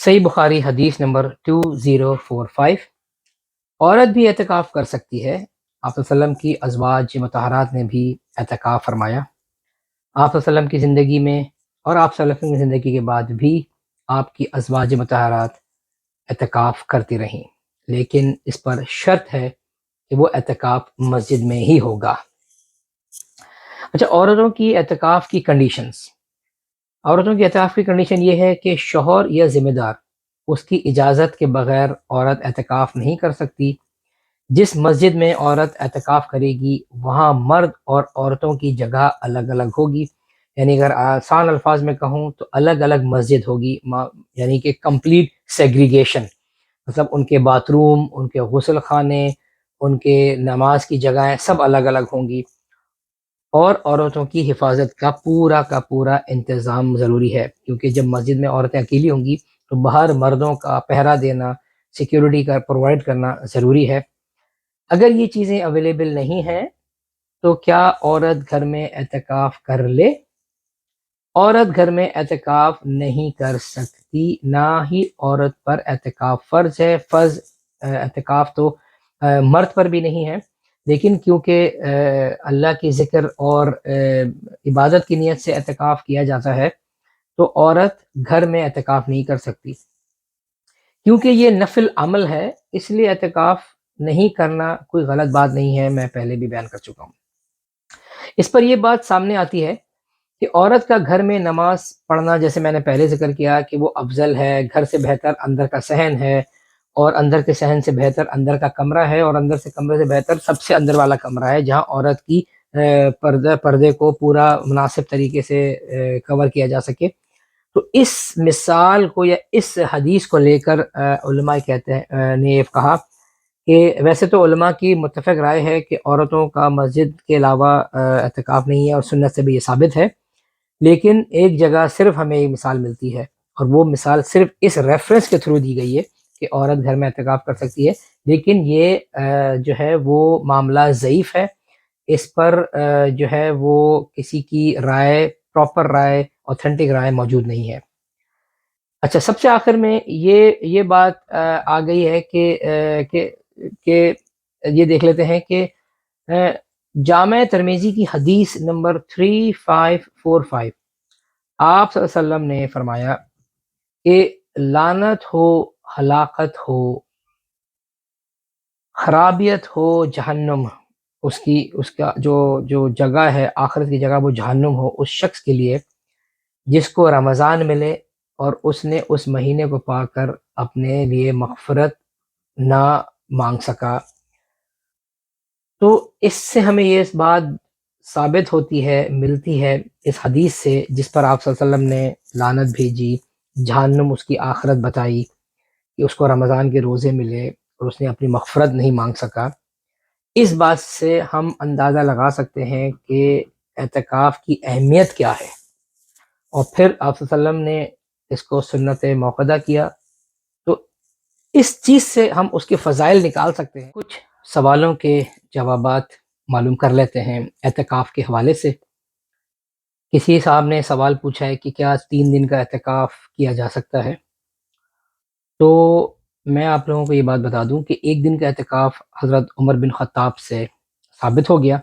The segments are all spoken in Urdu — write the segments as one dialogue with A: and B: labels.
A: صحیح بخاری حدیث نمبر 2045۔ عورت بھی اعتکاف کر سکتی ہے۔ آپ صلی اللہ علیہ وسلم کی ازواج مطہرات نے بھی اعتکاف فرمایا۔ آپ صلی اللہ علیہ وسلم کی زندگی میں اور آپ صلی اللہ علیہ وسلم کی زندگی کے بعد بھی آپ کی ازواج مطہرات اعتکاف کرتی رہیں، لیکن اس پر شرط ہے کہ وہ اعتکاف مسجد میں ہی ہوگا۔ اچھا، عورتوں کی اعتکاف کی کنڈیشنز۔ عورتوں کی اعتکاف کی کنڈیشن یہ ہے کہ شوہر یا ذمہ دار اس کی اجازت کے بغیر عورت اعتکاف نہیں کر سکتی۔ جس مسجد میں عورت اعتکاف کرے گی وہاں مرد اور عورتوں کی جگہ الگ الگ ہوگی، یعنی اگر آسان الفاظ میں کہوں تو الگ الگ مسجد ہوگی، یعنی کہ کمپلیٹ سیگریگیشن، مطلب ان کے باتھ روم، ان کے غسل خانے، ان کے نماز کی جگہیں سب الگ الگ ہوں گی، اور عورتوں کی حفاظت کا پورا انتظام ضروری ہے، کیونکہ جب مسجد میں عورتیں اکیلی ہوں گی تو باہر مردوں کا پہرا دینا، سیکیورٹی کا پرووائڈ کرنا ضروری ہے۔ اگر یہ چیزیں اویلیبل نہیں ہیں تو کیا عورت گھر میں اعتکاف کر لے؟ عورت گھر میں اعتکاف نہیں کر سکتی، نہ ہی عورت پر اعتکاف فرض ہے۔ فرض اعتکاف تو مرد پر بھی نہیں ہے، لیکن کیونکہ اللہ کی ذکر اور عبادت کی نیت سے اعتکاف کیا جاتا ہے تو عورت گھر میں اعتکاف نہیں کر سکتی، کیونکہ یہ نفل عمل ہے، اس لیے اعتکاف نہیں کرنا کوئی غلط بات نہیں ہے، میں پہلے بھی بیان کر چکا ہوں۔ اس پر یہ بات سامنے آتی ہے کہ عورت کا گھر میں نماز پڑھنا، جیسے میں نے پہلے ذکر کیا کہ وہ افضل ہے، گھر سے بہتر اندر کا صحن ہے، اور اندر کے صحن سے بہتر اندر کا کمرہ ہے، اور اندر سے کمرے سے بہتر سب سے اندر والا کمرہ ہے، جہاں عورت کی پردے کو پورا مناسب طریقے سے کور کیا جا سکے۔ تو اس مثال کو یا اس حدیث کو لے کر علماء کہتے ہیں نے یہ کہا کہ ویسے تو علماء کی متفق رائے ہے کہ عورتوں کا مسجد کے علاوہ اعتکاف نہیں ہے، اور سنت سے بھی یہ ثابت ہے، لیکن ایک جگہ صرف ہمیں یہ مثال ملتی ہے، اور وہ مثال صرف اس ریفرنس کے تھرو دی گئی ہے کہ عورت گھر میں اعتکاف کر سکتی ہے، لیکن یہ جو ہے وہ معاملہ ضعیف ہے، اس پر جو ہے وہ کسی کی رائے، پراپر رائے، اوتھینٹک رائے موجود نہیں ہے۔ اچھا، سب سے آخر میں یہ بات آ گئی ہے کہ یہ دیکھ لیتے ہیں کہ جامع ترمذی کی حدیث نمبر 3545، آپ صلی اللہ علیہ وسلم نے فرمایا کہ لعنت ہو، ہلاکت ہو، خرابیت ہو جہنم، اس کا جو جگہ ہے، آخرت کی جگہ وہ جہنم ہو، اس شخص کے لیے جس کو رمضان ملے اور اس نے اس مہینے کو پا کر اپنے لیے مغفرت نہ مانگ سکا۔ تو اس سے ہمیں یہ اس بات ثابت ہوتی ہے، ملتی ہے اس حدیث سے، جس پر آپ صلی اللہ علیہ وسلم نے لعنت بھیجی، جہنم اس کی آخرت بتائی کہ اس کو رمضان کے روزے ملے اور اس نے اپنی مغفرت نہیں مانگ سکا۔ اس بات سے ہم اندازہ لگا سکتے ہیں کہ اعتکاف کی اہمیت کیا ہے، اور پھر آپ صلی اللہ علیہ وسلم نے اس کو سنت موقدہ کیا، تو اس چیز سے ہم اس کے فضائل نکال سکتے ہیں۔ کچھ سوالوں کے جوابات معلوم کر لیتے ہیں اعتکاف کے حوالے سے۔ کسی صاحب نے سوال پوچھا ہے کہ کیا 3 دن کا اعتکاف کیا جا سکتا ہے؟ تو میں آپ لوگوں کو یہ بات بتا دوں کہ 1 دن کا اعتکاف حضرت عمر بن خطاب سے ثابت ہو گیا،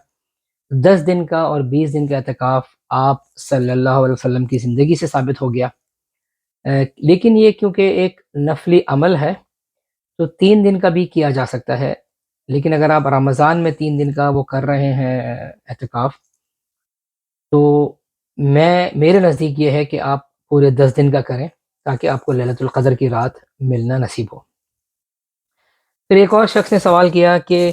A: 10 دن کا اور 20 دن کا اعتکاف آپ صلی اللہ علیہ وسلم کی زندگی سے ثابت ہو گیا، لیکن یہ کیونکہ ایک نفلی عمل ہے تو 3 دن کا بھی کیا جا سکتا ہے، لیکن اگر آپ رمضان میں 3 دن کا وہ کر رہے ہیں اعتکاف، تو میرے نزدیک یہ ہے کہ آپ پورے 10 دن کا کریں تاکہ آپ کو لیلۃ القدر کی رات ملنا نصیب ہو۔ پھر ایک اور شخص نے سوال کیا کہ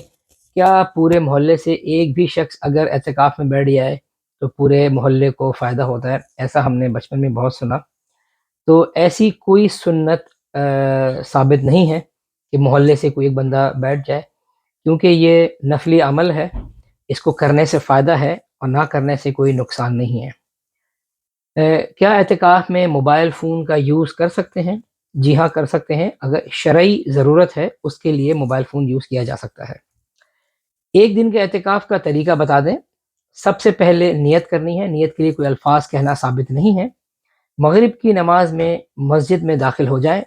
A: کیا پورے محلے سے ایک بھی شخص اگر اعتکاف میں بیٹھ جائے تو پورے محلے کو فائدہ ہوتا ہے؟ ایسا ہم نے بچپن میں بہت سنا، تو ایسی کوئی سنت ثابت نہیں ہے کہ محلے سے کوئی ایک بندہ بیٹھ جائے، کیونکہ یہ نفلی عمل ہے، اس کو کرنے سے فائدہ ہے اور نہ کرنے سے کوئی نقصان نہیں ہے۔ کیا اعتکاف میں موبائل فون کا یوز کر سکتے ہیں؟ جی ہاں، کر سکتے ہیں، اگر شرعی ضرورت ہے اس کے لیے موبائل فون یوز کیا جا سکتا ہے۔ 1 دن کے اعتکاف کا طریقہ بتا دیں۔ سب سے پہلے نیت کرنی ہے، نیت کے لیے کوئی الفاظ کہنا ثابت نہیں ہے۔ مغرب کی نماز میں مسجد میں داخل ہو جائیں،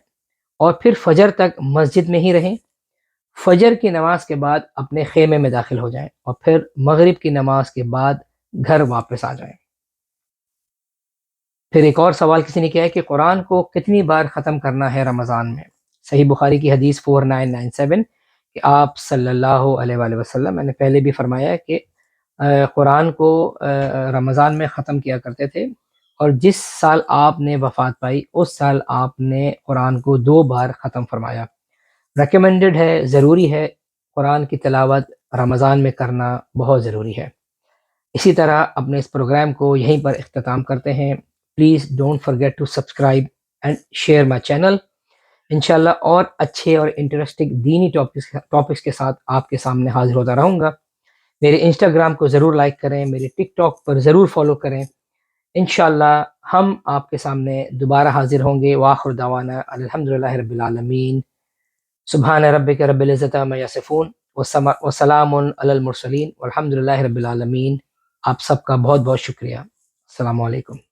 A: اور پھر فجر تک مسجد میں ہی رہیں. فجر کی نماز کے بعد اپنے خیمے میں داخل ہو جائیں اور پھر مغرب کی نماز کے بعد گھر واپس آ جائیں. پھر ایک اور سوال کسی نے کیا ہے کہ قرآن کو کتنی بار ختم کرنا ہے رمضان میں؟ صحیح بخاری کی حدیث 4997 کہ آپ صلی اللہ علیہ وآلہ وسلم، میں نے پہلے بھی فرمایا ہے کہ قرآن کو رمضان میں ختم کیا کرتے تھے، اور جس سال آپ نے وفات پائی اس سال آپ نے قرآن کو 2 بار ختم فرمایا. ریکمینڈڈ ہے، ضروری ہے، قرآن کی تلاوت رمضان میں کرنا بہت ضروری ہے. اسی طرح اپنے اس پروگرام کو یہیں پر اختتام کرتے ہیں. Please don't forget to subscribe and share my channel. انشاءاللہ اور اچھے اور انٹرسٹنگ دینی ٹاپکس کے ساتھ آپ کے سامنے حاضر ہوتا رہوں گا. میرے انسٹاگرام کو ضرور لائک کریں، میرے ٹک ٹاک پر ضرور فالو کریں. انشاءاللہ ہم آپ کے سامنے دوبارہ حاضر ہوں گے. وآخر دعوانا الحمدللہ رب العالمین. سبحان ربک رب العزت عما یصفون وسلام علی المرسلین والحمدللہ رب العالمین. آپ سب کا بہت بہت شکریہ. السلام علیکم.